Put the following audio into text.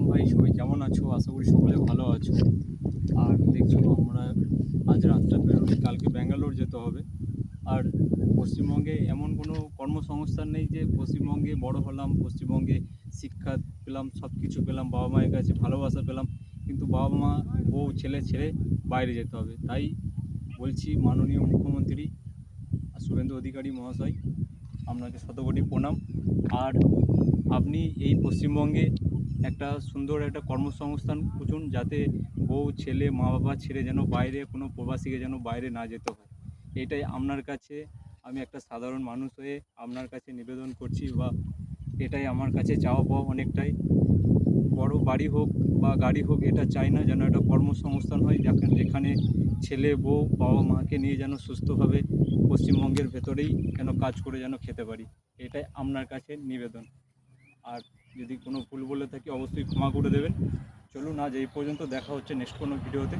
ভাই সবাই কেমন আছো? আশা করি সকলে ভালো আছো। আর দেখছো আমরা আজ রাতটা বেরোলে কালকে ব্যাঙ্গালোর যেতে হবে। আর পশ্চিমবঙ্গে এমন কোনো কর্মসংস্থান নেই যে পশ্চিমবঙ্গে বড় হলাম, পশ্চিমবঙ্গে শিক্ষা পেলাম, সব কিছু পেলাম, বাবা মায়ের কাছে ভালোবাসা পেলাম, কিন্তু বাবা মা বউ ছেলে ছেড়ে বাইরে যেতে হবে। তাই বলছি মাননীয় মুখ্যমন্ত্রী শুভেন্দু অধিকারী মহাশয়, আপনাকে শতকোটি প্রণাম। আর আপনি এই পশ্চিমবঙ্গে একটা সুন্দর একটা কর্মসংস্থান খুঁজুন, যাতে বউ ছেলে মা বাবা ছেড়ে যেন বাইরে কোনো প্রবাসীকে যেন বাইরে না যেতে হয়। এটাই আপনার কাছে, আমি একটা সাধারণ মানুষ হয়ে আপনার কাছে নিবেদন করছি, বা এটাই আমার কাছে চাওয়া পাওয়া অনেকটাই। বড় বাড়ি হোক বা গাড়ি হোক এটা চাই না, যেন একটা কর্মসংস্থান হয়, যেখানে ছেলে বউ বাবা মাকে নিয়ে যেন সুস্থভাবে পশ্চিমবঙ্গের ভেতরেই যেন কাজ করে যেন খেতে পারি। এটাই আপনার কাছে নিবেদন। আর যদি কোনো ভুল বলে থাকি অবশ্যই ক্ষমা করে দেবেন। চলুন আজ এই পর্যন্ত, দেখা হচ্ছে নেক্সট কোনো ভিডিওতে।